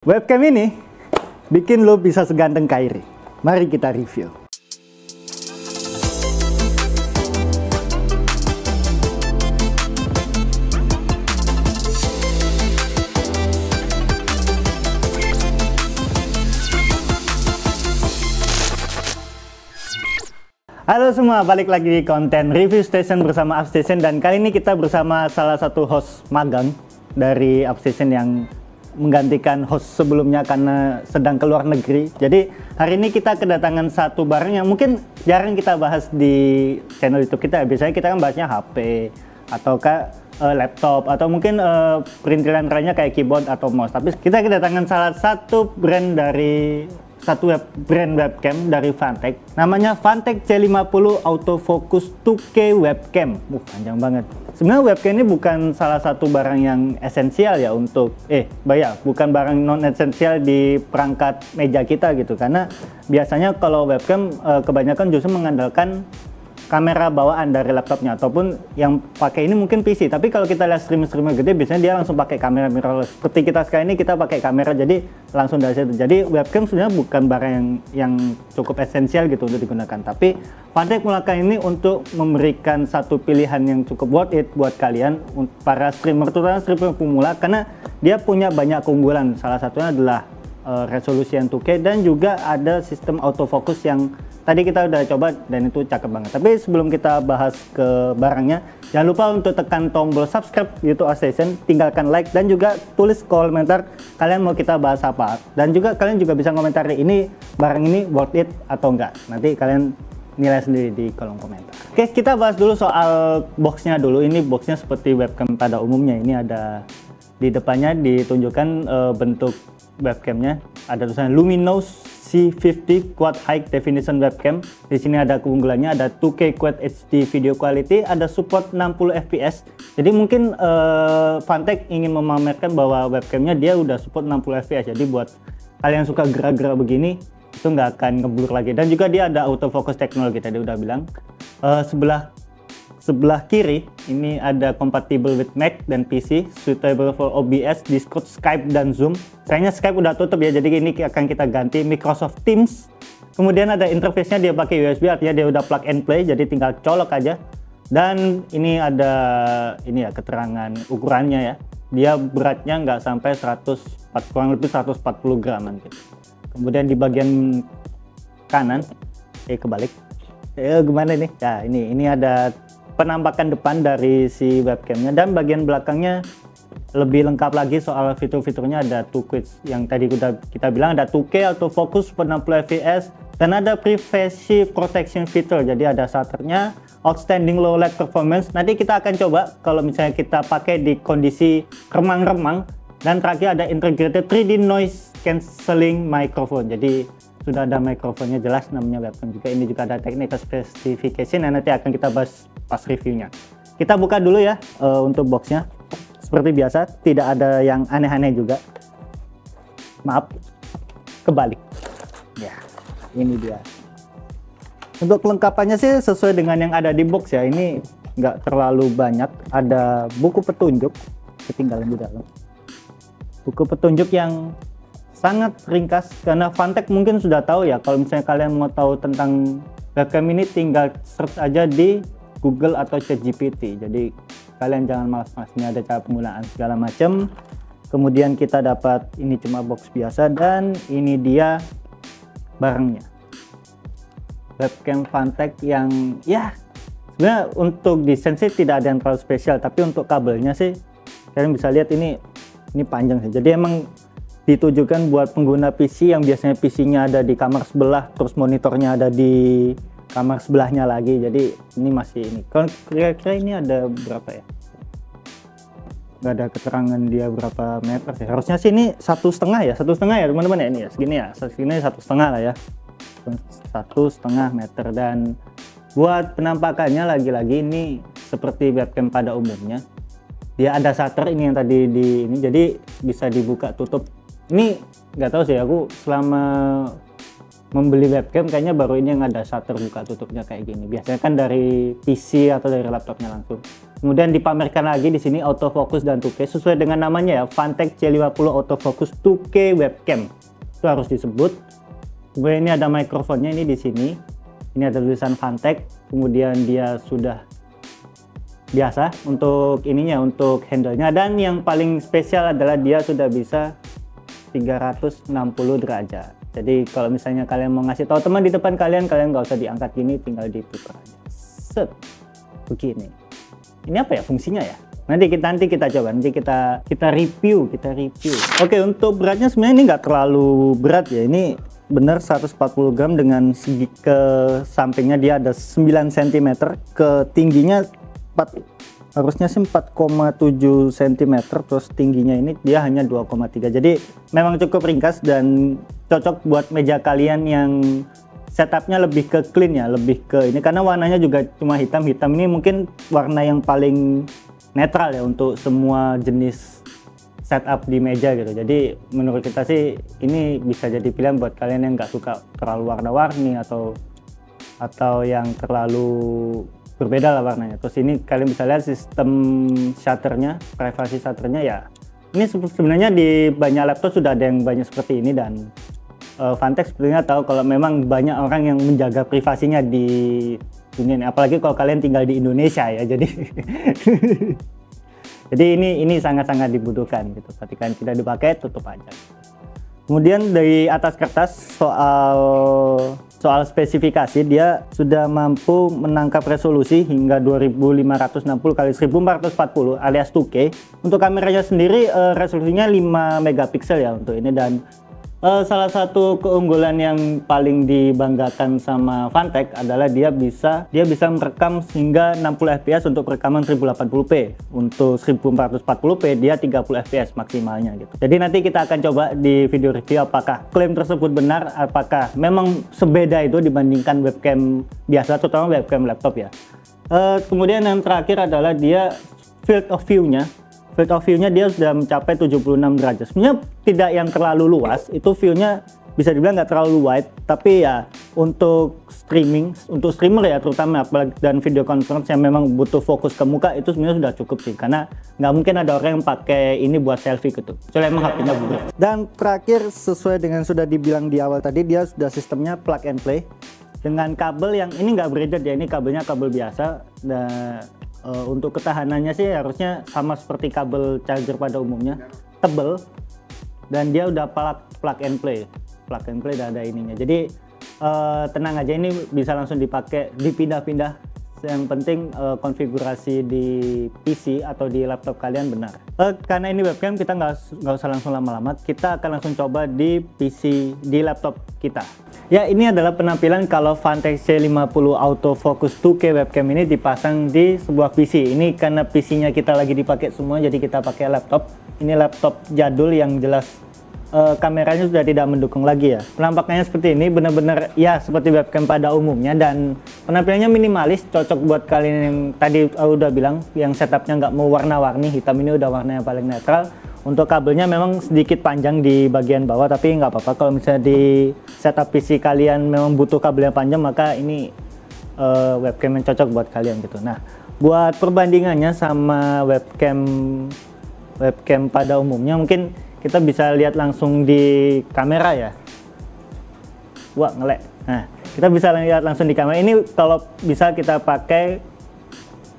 Webcam ini bikin lo bisa seganteng Kyrie. Mari kita review. Halo semua, balik lagi di konten Review Station bersama Upstation, dan kali ini kita bersama salah satu host magang dari Upstation yang menggantikan host sebelumnya karena sedang keluar negeri. Jadi hari ini kita kedatangan satu barang yang mungkin jarang kita bahas di channel YouTube kita. Biasanya kita kan bahasnya HP atau laptop atau mungkin perintilan lainnya kayak keyboard atau mouse. Tapi kita kedatangan salah satu brand dari brand webcam dari Phanteks. Namanya Phanteks C50 Autofocus 2K Webcam. Panjang banget. Sebenarnya webcam ini bukan salah satu barang yang esensial ya untuk bukan barang non esensial di perangkat meja kita gitu, karena biasanya kalau webcam kebanyakan justru mengandalkan kamera bawaan dari laptopnya, ataupun yang pakai ini mungkin PC. Tapi kalau kita lihat streamer gede, biasanya dia langsung pakai kamera mirrorless. Seperti kita sekarang ini, kita pakai kamera, jadi langsung dari situ. Jadi webcam sebenarnya bukan barang yang cukup esensial gitu untuk digunakan. Tapi Phanteks melakukan ini untuk memberikan satu pilihan yang cukup worth it buat kalian, para streamer, terutama streamer pemula, karena dia punya banyak keunggulan. Salah satunya adalah resolusi yang 2K, dan juga ada sistem autofocus yang tadi kita udah coba dan itu cakep banget. Tapi sebelum kita bahas ke barangnya, jangan lupa untuk tekan tombol subscribe YouTube Upstation, tinggalkan like, dan juga tulis komentar kalian mau kita bahas apa. Dan juga kalian juga bisa komentar ini barang ini worth it atau enggak. Nanti kalian nilai sendiri di kolom komentar. Oke, kita bahas dulu soal boxnya dulu. Ini boxnya seperti webcam pada umumnya. Ini ada di depannya ditunjukkan bentuk webcamnya. Ada tulisan Luminos C50 Quad High Definition Webcam. Di sini ada keunggulannya, ada 2K Quad HD video quality, ada support 60 fps. Jadi mungkin Phanteks ingin memamerkan bahwa webcamnya dia udah support 60 fps. Jadi buat kalian yang suka gerak-gerak begini, itu nggak akan ngeblur lagi. Dan juga dia ada autofocus teknologi, tadi udah bilang. Sebelah kiri ini ada compatible with Mac dan PC, suitable for OBS, Discord, Skype, dan Zoom. Sayangnya Skype udah tutup ya, jadi ini akan kita ganti Microsoft Teams. Kemudian ada interface-nya, dia pakai USB, artinya dia udah plug and play, jadi tinggal colok aja. Dan ini ada keterangan ukurannya ya. Dia beratnya nggak sampai 140, kurang lebih 140 graman gitu. Kemudian di bagian kanan, kebalik. Gimana ini? Ya, ini ada penampakan depan dari si webcamnya, dan bagian belakangnya lebih lengkap lagi soal fitur-fiturnya. Ada 2Quick yang tadi kita bilang, ada 2K autofocus 60 fps, dan ada privacy protection feature. Jadi ada shutternya, outstanding low light performance. Nanti kita akan coba kalau misalnya kita pakai di kondisi remang-remang. Dan terakhir ada integrated 3D noise cancelling microphone. Jadi sudah ada mikrofonnya, jelas namanya webcam juga. Ini juga ada technical specification yang nanti akan kita bahas pas reviewnya. Kita buka dulu ya untuk boxnya. Seperti biasa, tidak ada yang aneh-aneh juga. Maaf, kebalik. Ya, ini dia. Untuk kelengkapannya sih sesuai dengan yang ada di box ya. Ini nggak terlalu banyak. Ada buku petunjuk, ketinggalan di dalam. Buku petunjuk yang sangat ringkas, karena Phanteks mungkin sudah tahu ya, kalau misalnya kalian mau tahu tentang webcam ini tinggal search aja di Google atau ChatGPT. Jadi kalian jangan malas-malas, ini ada cara penggunaan segala macam. Kemudian kita dapat ini cuma box biasa, dan ini dia barangnya. Webcam Phanteks yang ya sebenarnya untuk desain sih tidak ada yang terlalu spesial, tapi untuk kabelnya sih kalian bisa lihat ini panjang sih. Jadi emang ditujukan buat pengguna PC yang biasanya PC-nya ada di kamar sebelah, terus monitornya ada di kamar sebelahnya lagi. Jadi ini masih ini. Kalau kira-kira ini ada berapa ya? Nggak ada keterangan dia berapa meter sih. Harusnya sih ini 1,5 ya, teman-teman ya, ini ya, segini ya, segini 1,5 lah ya, 1,5 meter. Dan buat penampakannya lagi-lagi ini seperti webcam pada umumnya. Dia ada shutter ini yang tadi ini, jadi bisa dibuka tutup. Ini nggak tahu sih, aku selama membeli webcam kayaknya baru ini yang ada shutter buka tutupnya kayak gini. Biasanya kan dari PC atau dari laptopnya langsung. Kemudian dipamerkan lagi di sini autofocus dan 2K sesuai dengan namanya ya, Phanteks C50 autofocus 2K webcam. Itu harus disebut. Kemudian ini ada mikrofonnya ini di sini. Ini ada tulisan Phanteks. Kemudian dia sudah biasa untuk ininya, untuk handle-nya, dan yang paling spesial adalah dia sudah bisa 360 derajat. Jadi kalau misalnya kalian mau ngasih tahu teman di depan kalian nggak usah diangkat gini, tinggal diputar aja. Set. Begini. Ini apa ya fungsinya ya? Nanti kita coba, nanti kita review. Oke, untuk beratnya sebenarnya ini nggak terlalu berat ya. Ini benar 140 gram dengan segi ke sampingnya dia ada 9 cm, ke tingginya harusnya sih 4,7 cm, terus tingginya ini dia hanya 2,3. Jadi memang cukup ringkas dan cocok buat meja kalian yang setupnya lebih ke clean ya, lebih ke ini karena warnanya juga cuma hitam. Ini mungkin warna yang paling netral ya untuk semua jenis setup di meja gitu. Jadi menurut kita sih ini bisa jadi pilihan buat kalian yang nggak suka terlalu warna-warni atau yang terlalu berbeda lah warnanya. Terus ini kalian bisa lihat sistem shutternya, privasi shutternya ya. Ini sebenarnya di banyak laptop sudah ada yang banyak seperti ini, dan Phanteks sebenarnya tahu kalau memang banyak orang yang menjaga privasinya di dunia ini. Apalagi kalau kalian tinggal di Indonesia ya. Jadi jadi ini sangat-sangat dibutuhkan gitu. Ketika tidak dipakai tutup aja. Kemudian dari atas kertas soal spesifikasi, dia sudah mampu menangkap resolusi hingga 2560 x 1440 alias 2K. Untuk kameranya sendiri resolusinya 5 megapiksel ya untuk ini, dan salah satu keunggulan yang paling dibanggakan sama Phanteks adalah dia bisa merekam hingga 60 fps untuk rekaman 1080p. Untuk 1440p dia 30 fps maksimalnya gitu. Jadi nanti kita akan coba di video review apakah klaim tersebut benar, apakah memang sebeda itu dibandingkan webcam biasa, terutama webcam laptop ya. Kemudian yang terakhir adalah dia field of view-nya dia sudah mencapai 76 derajat. Sebenarnya tidak yang terlalu luas, itu view-nya bisa dibilang nggak terlalu wide, tapi ya untuk streamer ya terutama, apalagi dan video conference yang memang butuh fokus ke muka, itu sebenarnya sudah cukup sih, karena nggak mungkin ada orang yang pakai ini buat selfie gitu, kecuali emang HP-nya buruk. Dan terakhir, sesuai dengan sudah dibilang di awal tadi, dia sudah sistemnya plug and play dengan kabel yang ini nggak braided ya, ini kabelnya kabel biasa. Dan untuk ketahanannya sih harusnya sama seperti kabel charger pada umumnya, tebel, dan dia udah plug and play dan ada ininya. Jadi tenang aja, ini bisa langsung dipakai, dipindah-pindah. Yang penting konfigurasi di PC atau di laptop kalian benar. Karena ini webcam, kita nggak usah langsung lama-lama, kita akan langsung coba di PC, di laptop kita. Ya, ini adalah penampilan kalau Phanteks C50 autofocus 2K webcam ini dipasang di sebuah PC. Ini karena PC-nya kita lagi dipakai semua, jadi kita pakai laptop. Ini laptop jadul yang jelas kameranya sudah tidak mendukung lagi ya. Penampakannya seperti ini, benar-benar ya seperti webcam pada umumnya, dan penampilannya minimalis, cocok buat kalian yang tadi udah bilang yang setupnya nggak mau warna-warni. Hitam ini udah warna yang paling netral. Untuk kabelnya memang sedikit panjang di bagian bawah, tapi nggak apa-apa. Kalau misalnya di setup PC kalian memang butuh kabel yang panjang, maka ini webcam yang cocok buat kalian gitu. Nah, buat perbandingannya sama webcam pada umumnya, mungkin kita bisa lihat langsung di kamera ya. Wah, ngelek. Nah, kita bisa lihat langsung di kamera. Ini kalau bisa kita pakai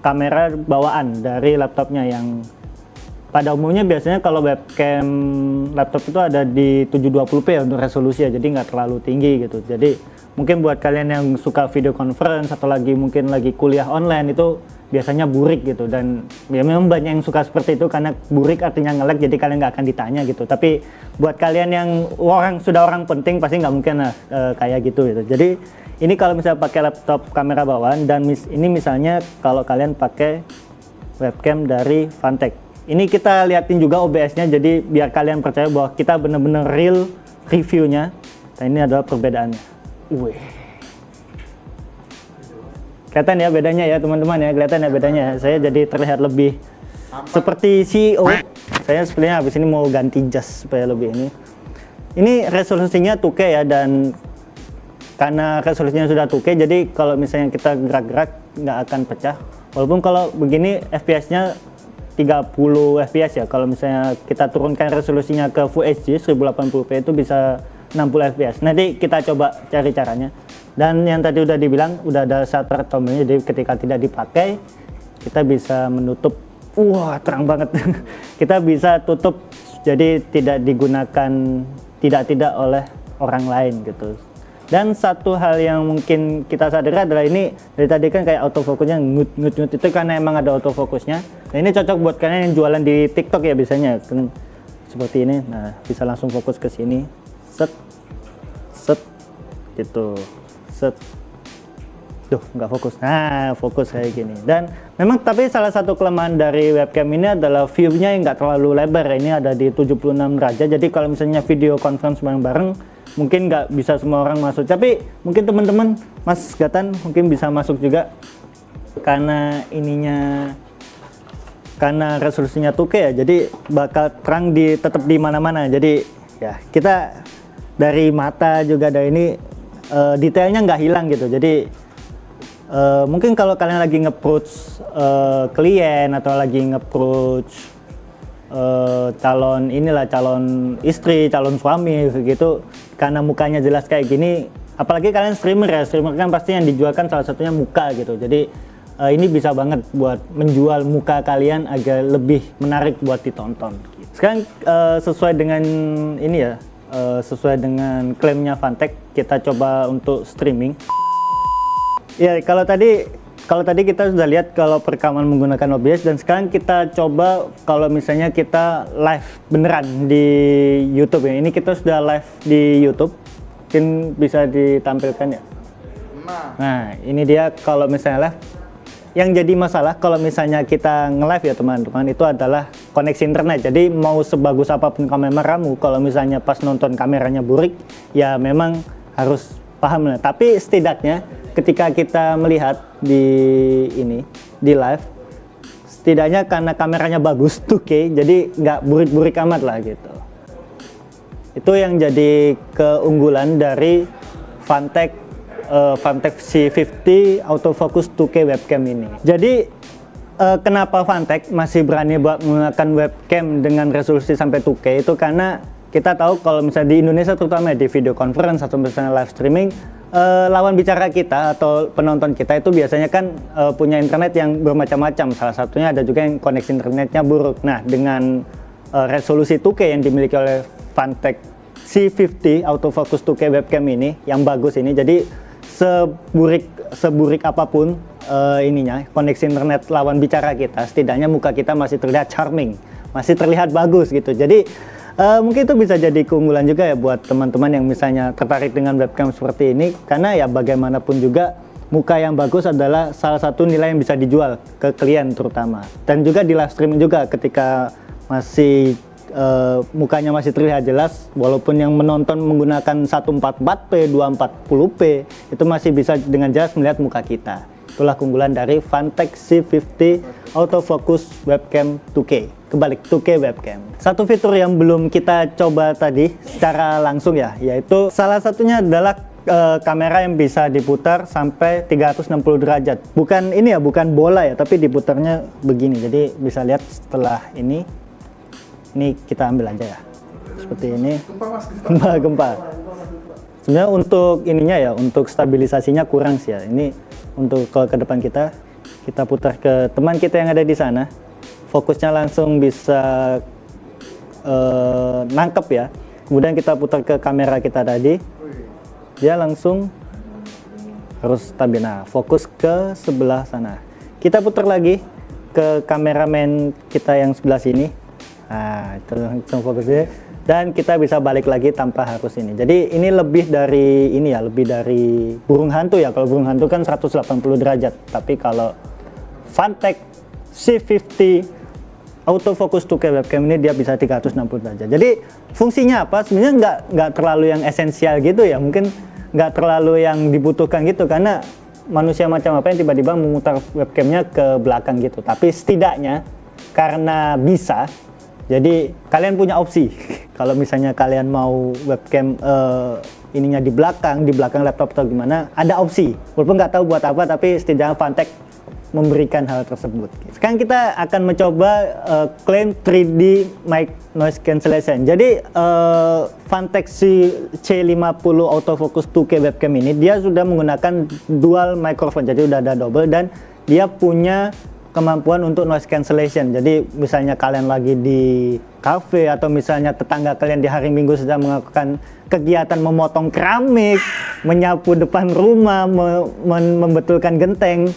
kamera bawaan dari laptopnya, yang pada umumnya biasanya kalau webcam laptop itu ada di 720p untuk resolusi ya, jadi nggak terlalu tinggi gitu. Jadi mungkin buat kalian yang suka video conference atau mungkin lagi kuliah online, itu biasanya burik gitu, dan ya memang banyak yang suka seperti itu karena burik artinya nge-lag, jadi kalian nggak akan ditanya gitu. Tapi buat kalian yang sudah orang penting, pasti nggak mungkin kayak gitu. Jadi ini kalau misalnya pakai laptop kamera bawaan, dan ini misalnya kalau kalian pakai webcam dari Phanteks, ini kita liatin juga OBS-nya, jadi biar kalian percaya bahwa kita bener-bener real reviewnya. Nah, ini adalah perbedaannya. Wih, kelihatan ya bedanya ya teman-teman ya, kelihatan ya bedanya. Saya jadi terlihat lebih seperti CEO. Saya sebenarnya habis ini mau ganti jas supaya lebih ini. Ini resolusinya 2K ya, dan karena resolusinya sudah 2K, jadi kalau misalnya kita gerak-gerak nggak akan pecah. Walaupun kalau begini FPS-nya 30 fps ya, kalau misalnya kita turunkan resolusinya ke Full HD 1080p itu bisa 60 fps. Nanti kita coba cari caranya. Dan yang tadi udah dibilang, udah ada shutter tombolnya, jadi ketika tidak dipakai kita bisa menutup. Wah, terang banget. Kita bisa tutup, jadi tidak digunakan tidak oleh orang lain gitu. Dan satu hal yang mungkin kita sadari adalah ini dari tadi kan kayak autofocusnya ngut itu karena emang ada autofocusnya. Nah, ini cocok buat kalian yang jualan di TikTok ya biasanya kan seperti ini. Nah, bisa langsung fokus ke sini. Set gitu. Set. Duh, nggak fokus. Nah, fokus kayak gini. Dan memang tapi salah satu kelemahan dari webcam ini adalah view-nya yang nggak terlalu lebar. Ini ada di 76 derajat. Jadi kalau misalnya video conference bareng-bareng mungkin nggak bisa semua orang masuk, tapi mungkin teman-teman Mas Gatan mungkin bisa masuk juga karena karena resolusinya 2K ya, jadi bakal terang tetap di mana-mana. Jadi ya kita dari mata juga dari ini detailnya nggak hilang gitu. Jadi mungkin kalau kalian lagi nge-approach klien atau lagi nge-approach calon istri, calon suami gitu, karena mukanya jelas kayak gini, apalagi kalian streamer ya, streamer kan pasti yang dijualkan salah satunya muka gitu. Jadi ini bisa banget buat menjual muka kalian agar lebih menarik buat ditonton. Sekarang sesuai dengan ini ya, sesuai dengan klaimnya Fantech, kita coba untuk streaming. Ya kalau tadi kita sudah lihat kalau perekaman menggunakan OBS, dan sekarang kita coba kalau misalnya kita live beneran di YouTube ya. Ini kita sudah live di YouTube, mungkin bisa ditampilkan ya. Nah ini dia kalau misalnya live. Yang jadi masalah kalau misalnya kita nge-live ya teman-teman, itu adalah koneksi internet. Jadi mau sebagus apapun kameramu, kalau misalnya pas nonton kameranya burik, ya memang harus paham lah. Tapi setidaknya ketika kita melihat di live, setidaknya karena kameranya bagus 2K, jadi nggak burik-burik amat lah gitu. Itu yang jadi keunggulan dari Fantech C50 autofocus 2K webcam ini. Jadi kenapa Fantech masih berani buat menggunakan webcam dengan resolusi sampai 2K itu karena kita tahu kalau misalnya di Indonesia terutama di video conference atau misalnya live streaming, lawan bicara kita atau penonton kita itu biasanya kan punya internet yang bermacam-macam. Salah satunya ada juga yang koneksi internetnya buruk. Nah, dengan resolusi 2K yang dimiliki oleh Fantech C50 autofocus 2K webcam ini yang bagus ini, jadi seburik apapun koneksi internet lawan bicara kita, setidaknya muka kita masih terlihat charming, masih terlihat bagus gitu. Jadi mungkin itu bisa jadi keunggulan juga ya buat teman-teman yang misalnya tertarik dengan webcam seperti ini, karena ya bagaimanapun juga muka yang bagus adalah salah satu nilai yang bisa dijual ke klien terutama. Dan juga di live streaming juga ketika masih mukanya masih terlihat jelas, walaupun yang menonton menggunakan 144p, 240p, itu masih bisa dengan jelas melihat muka kita. Itulah keunggulan dari Fantech C50 autofocus webcam 2K. Kebalik, 2K webcam. Satu fitur yang belum kita coba tadi secara langsung ya, yaitu salah satunya adalah kamera yang bisa diputar sampai 360 derajat. Bukan ini ya, bukan bola ya, tapi diputarnya begini. Jadi bisa lihat setelah ini kita ambil aja ya. Seperti ini. Gempa. Sebenarnya untuk ininya ya, untuk stabilisasinya kurang sih ya. Ini untuk kalau ke depan kita putar ke teman kita yang ada di sana. Fokusnya langsung bisa nangkep ya. Kemudian kita putar ke kamera kita tadi, dia langsung harus stabil. Nah, fokus ke sebelah sana. Kita putar lagi ke kameramen kita yang sebelah sini. Nah, itu langsung fokusnya. Dan kita bisa balik lagi tanpa harus ini. Jadi ini lebih dari lebih dari burung hantu ya. Kalau burung hantu kan 180 derajat. Tapi kalau Fantech C50 autofocus 2K webcam ini dia bisa 360 derajat. Jadi fungsinya apa? Sebenarnya nggak terlalu yang esensial gitu ya. Mungkin nggak terlalu yang dibutuhkan gitu, karena manusia macam apa yang tiba-tiba memutar webcamnya ke belakang gitu. Tapi setidaknya karena bisa, jadi kalian punya opsi. Kalau misalnya kalian mau webcam ininya di belakang laptop atau gimana, ada opsi. Walaupun nggak tahu buat apa, tapi setidaknya Fantech memberikan hal tersebut. Sekarang kita akan mencoba klaim 3D mic noise cancellation. Jadi Fantech C50 autofocus 2K webcam ini dia sudah menggunakan dual microphone, jadi udah ada double, dan dia punya kemampuan untuk noise cancellation. Jadi misalnya kalian lagi di cafe atau misalnya tetangga kalian di hari Minggu sedang melakukan kegiatan memotong keramik, menyapu depan rumah, membetulkan genteng,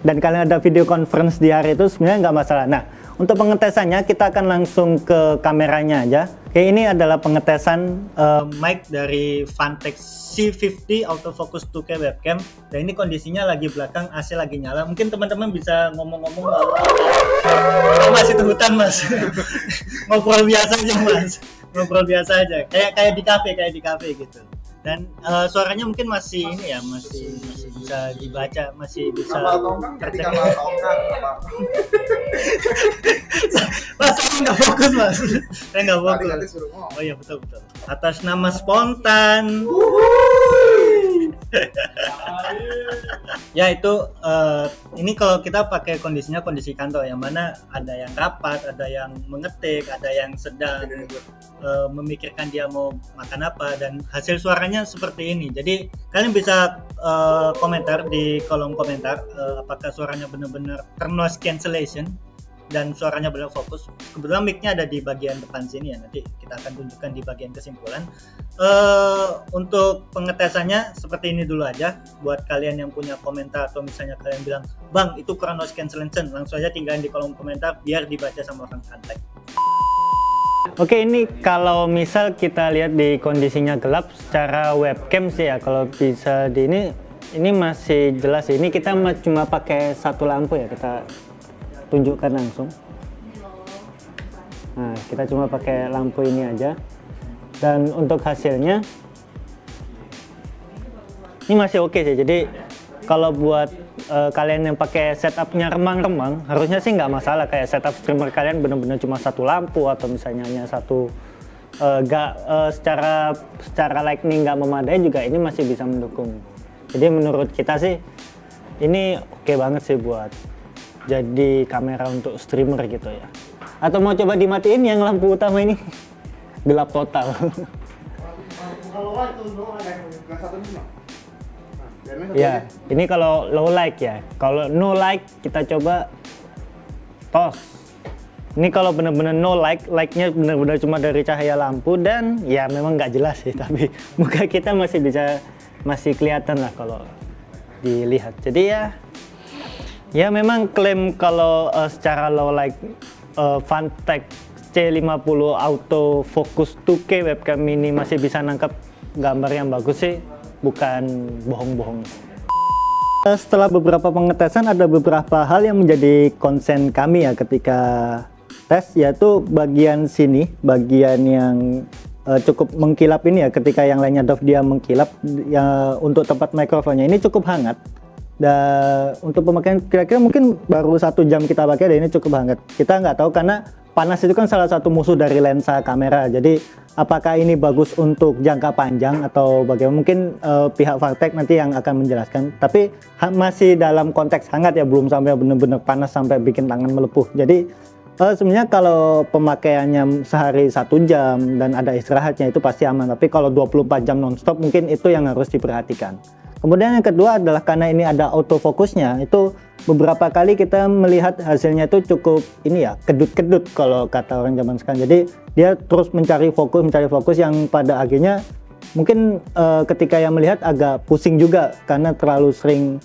dan kalian ada video conference di hari itu, sebenarnya nggak masalah. Nah, untuk pengetesannya kita akan langsung ke kameranya aja. Oke, ini adalah pengetesan mic dari Fantech C50 autofocus 2K webcam. Dan ini kondisinya lagi belakang, AC lagi nyala. Mungkin teman-teman bisa ngomong-ngomong. Mas, itu hutan mas. Ngobrol biasa aja mas. Ngobrol biasa aja. Kayak di kafe gitu. Dan suaranya mungkin masih ini ya, masih bisa dibaca, masih bisa terdengar. Mas, saya nggak fokus mas, saya nggak fokus. Oh iya, betul. Atas nama spontan. Ya itu ini kalau kita pakai kondisinya kondisi kantor, yang mana ada yang rapat, ada yang mengetik, ada yang sedang memikirkan dia mau makan apa, dan hasil suaranya seperti ini. Jadi kalian bisa komentar di kolom komentar apakah suaranya benar-benar noise cancellation dan suaranya benar fokus. Kebetulan mic-nya ada di bagian depan sini ya, nanti kita akan tunjukkan di bagian kesimpulan. Untuk pengetesannya seperti ini dulu aja. Buat kalian yang punya komentar atau misalnya kalian bilang, Bang itu kurang noise cancellation, langsung aja tinggalin di kolom komentar biar dibaca sama orang Fantech. Oke, ini kalau misal kita lihat di kondisinya gelap secara webcam sih ya, kalau bisa di ini masih jelas. Ini kita cuma pakai satu lampu ya, kita tunjukkan langsung. Nah, kita cuma pakai lampu ini aja. Dan untuk hasilnya ini masih oke sih. Jadi kalau buat kalian yang pakai setupnya remang-remang, harusnya sih nggak masalah. Kayak setup streamer kalian bener-bener cuma satu lampu atau misalnya hanya satu secara lightning nggak memadai juga, ini masih bisa mendukung. Jadi menurut kita sih ini oke banget sih buat jadi kamera untuk streamer gitu ya. Atau mau coba dimatiin yang lampu utama ini? Gelap total. Ya, ini kalau low light ya. Kalau no light kita coba tos. Ini kalau bener-bener no light, lightnya bener-bener cuma dari cahaya lampu, dan ya memang nggak jelas sih, tapi muka kita masih kelihatan lah kalau dilihat. Jadi ya memang klaim kalau secara low light Fantech C50 autofocus 2K webcam ini masih bisa nangkap gambar yang bagus sih, bukan bohong-bohong. Setelah beberapa pengetesan, ada beberapa hal yang menjadi konsen kami ya ketika tes, yaitu bagian sini, bagian yang cukup mengkilap ini ya. Ketika yang lainnya dia mengkilap ya, untuk tempat mikrofonnya ini cukup hangat. Dan untuk pemakaian kira-kira mungkin baru 1 jam kita pakai, dan ini cukup hangat. Kita nggak tahu karena panas itu kan salah satu musuh dari lensa kamera. Jadi apakah ini bagus untuk jangka panjang atau bagaimana, mungkin pihak Fantech nanti yang akan menjelaskan. Tapi masih dalam konteks hangat ya, belum sampai benar-benar panas sampai bikin tangan melepuh. Jadi sebenarnya kalau pemakaiannya sehari 1 jam dan ada istirahatnya itu pasti aman. Tapi kalau 24 jam nonstop mungkin itu yang harus diperhatikan. Kemudian yang kedua adalah karena ini ada autofokusnya, itu beberapa kali kita melihat hasilnya itu cukup ini ya, kedut-kedut kalau kata orang zaman sekarang. Jadi dia terus mencari fokus yang pada akhirnya mungkin ketika yang melihat agak pusing juga karena terlalu sering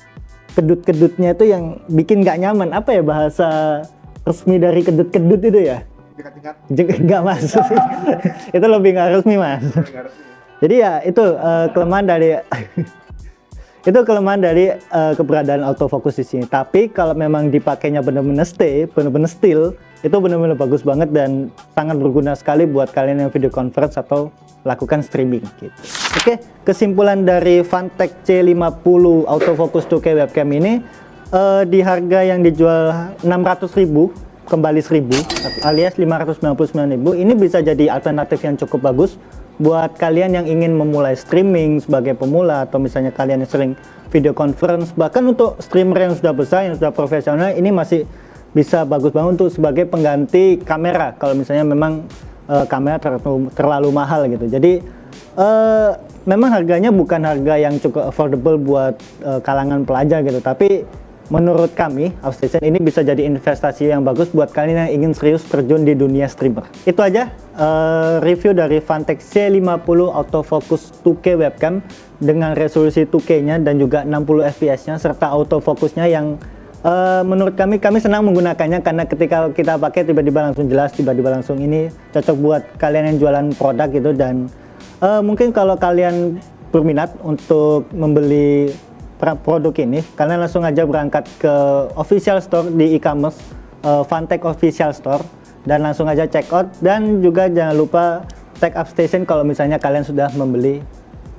kedut-kedutnya itu yang bikin nggak nyaman. Apa ya bahasa resmi dari kedut-kedut itu ya? Nggak masuk. Itu lebih nggak resmi mas. Jadi ya itu kelemahan dari itu kelemahan dari keberadaan autofocus di sini. Tapi kalau memang dipakainya benar-benar still, itu benar-benar bagus banget dan sangat berguna sekali buat kalian yang video conference atau lakukan streaming gitu. Oke, kesimpulan dari Fantech C50 autofocus 2K webcam ini di harga yang dijual 600.000 kembali 1.000 alias 599.000, ini bisa jadi alternatif yang cukup bagus buat kalian yang ingin memulai streaming sebagai pemula, atau misalnya kalian yang sering video conference, bahkan untuk streamer yang sudah besar, yang sudah profesional, ini masih bisa bagus banget untuk sebagai pengganti kamera kalau misalnya memang kamera terlalu mahal gitu. Jadi memang harganya bukan harga yang cukup affordable buat kalangan pelajar gitu, tapi menurut kami Outstation ini bisa jadi investasi yang bagus buat kalian yang ingin serius terjun di dunia streamer. Itu aja review dari Phanteks C50 autofocus 2K webcam dengan resolusi 2K-nya dan juga 60 fps-nya serta autofocusnya yang menurut kami senang menggunakannya, karena ketika kita pakai tiba-tiba langsung jelas, tiba-tiba langsung ini cocok buat kalian yang jualan produk gitu. Dan mungkin kalau kalian berminat untuk membeli produk ini, kalian langsung aja berangkat ke official store di e-commerce Phanteks official store dan langsung aja check out, dan juga jangan lupa tag Outstation kalau misalnya kalian sudah membeli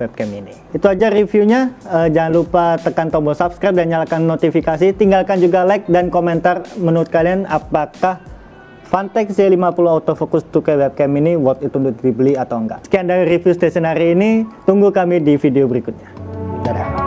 webcam ini. Itu aja reviewnya. Jangan lupa tekan tombol subscribe dan nyalakan notifikasi. Tinggalkan juga like dan komentar menurut kalian apakah Phanteks C50 autofocus 2K webcam ini worth it untuk dibeli atau enggak. Sekian dari review station hari ini. Tunggu kami di video berikutnya. Dadah.